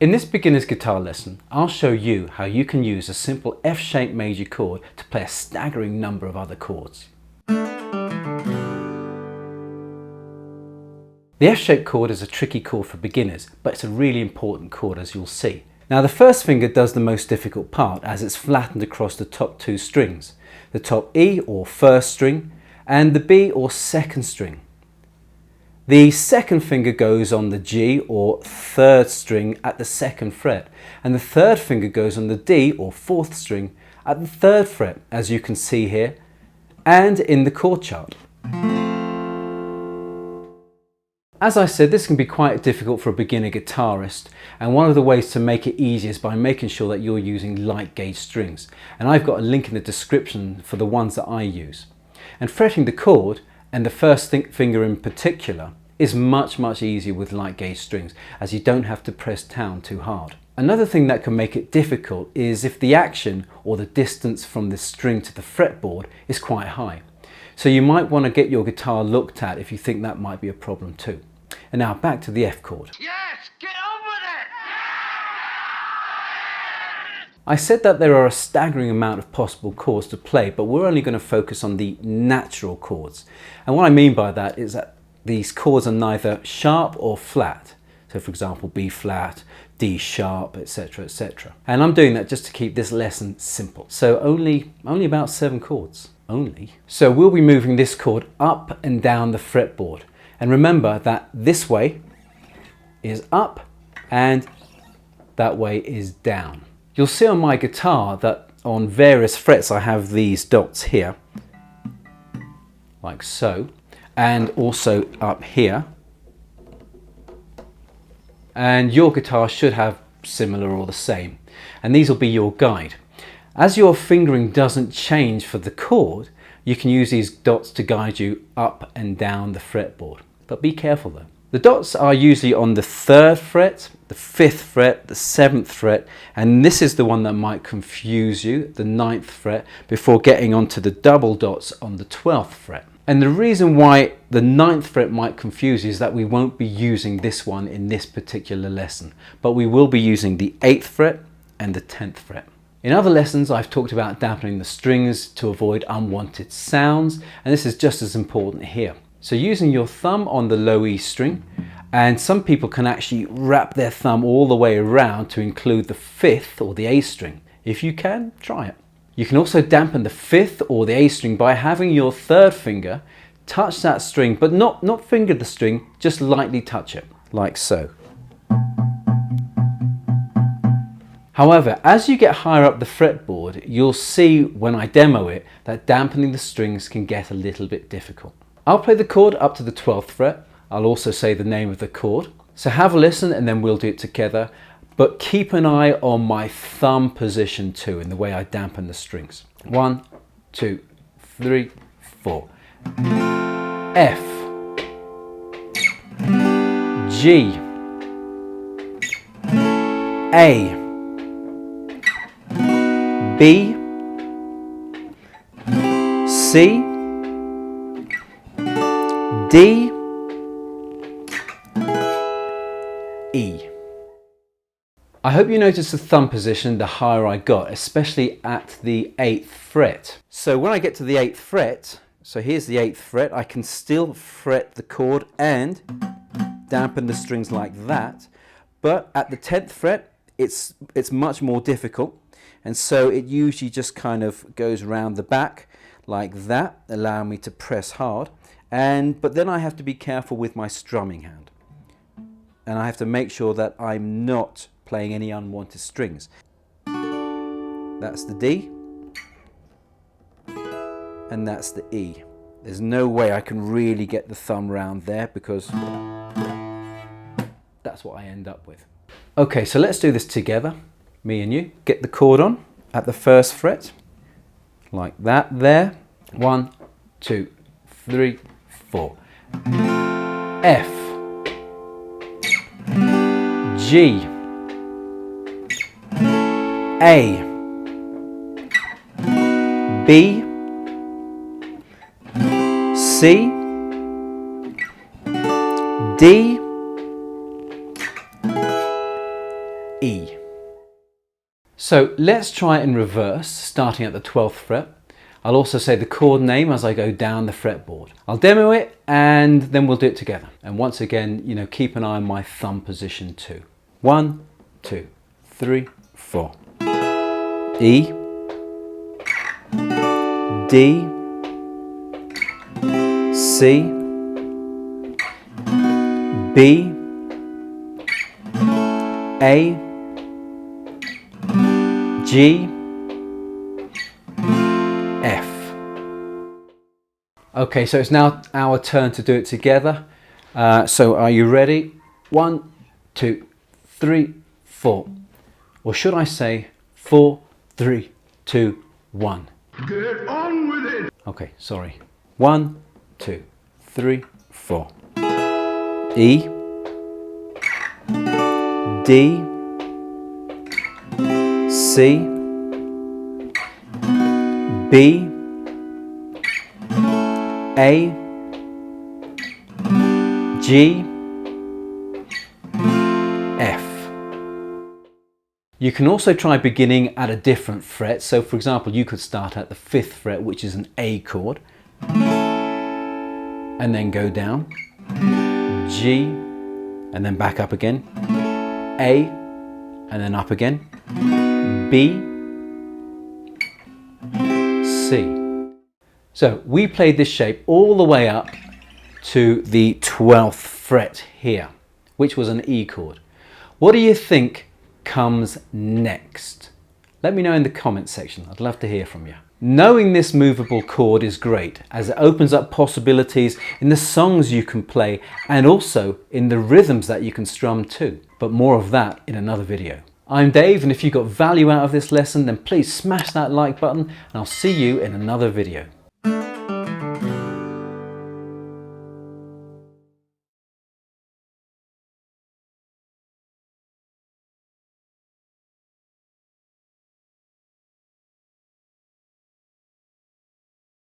In this beginner's guitar lesson, I'll show you how you can use a simple F-shaped major chord to play a staggering number of other chords. The F-shaped chord is a tricky chord for beginners, but it's a really important chord, as you'll see. Now the first finger does the most difficult part, as it's flattened across the top two strings, the top E or first string and the B or second string. The second finger goes on the G or third string at the second fret, and the third finger goes on the D or fourth string at the third fret, as you can see here and in the chord chart. As I said, this can be quite difficult for a beginner guitarist, and one of the ways to make it easy is by making sure that you're using light gauge strings, and I've got a link in the description for the ones that I use. And fretting the chord, and the first finger in particular, is much easier with light gauge strings, as you don't have to press down too hard. Another thing that can make it difficult is if the action or the distance from the string to the fretboard is quite high. So you might want to get your guitar looked at if you think that might be a problem too. And now back to the F chord. Yes, get on with it! I said that there are a staggering amount of possible chords to play, but we're only going to focus on the natural chords. And what I mean by that is that these chords are neither sharp or flat. So for example, B flat, D sharp, etc, etc. And I'm doing that just to keep this lesson simple. So only about 7 chords. Only. So we'll be moving this chord up and down the fretboard. And remember that this way is up and that way is down. You'll see on my guitar that on various frets I have these dots here, like so, and also up here. And your guitar should have similar or the same. And these will be your guide. As your fingering doesn't change for the chord, you can use these dots to guide you up and down the fretboard. But be careful though. The dots are usually on the 3rd fret, the 5th fret, the 7th fret, and this is the one that might confuse you, the 9th fret, before getting onto the double dots on the 12th fret. And the reason why the 9th fret might confuse you is that we won't be using this one in this particular lesson, but we will be using the 8th fret and the 10th fret. In other lessons, I've talked about dampening the strings to avoid unwanted sounds, and this is just as important here. So using your thumb on the low E string, and some people can actually wrap their thumb all the way around to include the 5th or the A string. If you can, try it. You can also dampen the 5th or the A string by having your 3rd finger touch that string, but not finger the string, just lightly touch it, like so. However, as you get higher up the fretboard, you'll see when I demo it that dampening the strings can get a little bit difficult. I'll play the chord up to the 12th fret. I'll also say the name of the chord. So have a listen and then we'll do it together. But keep an eye on my thumb position too in the way I dampen the strings. 1, 2, 3, 4. F, G, A, B, C, D, E. I hope you noticed the thumb position the higher I got, especially at the 8th fret. So when I get to the 8th fret, so here's the 8th fret, I can still fret the chord and dampen the strings like that, but at the 10th fret it's much more difficult, and so it usually just kind of goes around the back like that, allowing me to press hard. But then I have to be careful with my strumming hand, and I have to make sure that I'm not playing any unwanted strings. That's the D, and that's the E. There's no way I can really get the thumb round there because that's what I end up with. Okay, so let's do this together, me and you. Get the chord on at the 1st fret, like that there. 1, 2, 3, 4. F, G, A, B, C, D, E. So let's try it in reverse, starting at the 12th fret. I'll also say the chord name as I go down the fretboard. I'll demo it and then we'll do it together. And once again, you know, keep an eye on my thumb position too. 1, 2, 3, 4. E, D, C, B, A, G, F. Okay, so it's now our turn to do it together. So are you ready? 1, 2, 3, 4. Or should I say 4, 3, 2, 1? Get on with it! Okay, sorry. 1, 2, 3, 4. E, D, C, B, A, G, F. You can also try beginning at a different fret. So for example, you could start at the 5th fret, which is an A chord, and then go down, G, and then back up again, A, and then up again, B, C. So we played this shape all the way up to the 12th fret here, which was an E chord. What do you think comes next? Let me know in the comments section. I'd love to hear from you. Knowing this movable chord is great as it opens up possibilities in the songs you can play and also in the rhythms that you can strum too. But more of that in another video. I'm Dave, and if you got value out of this lesson, then please smash that like button and I'll see you in another video.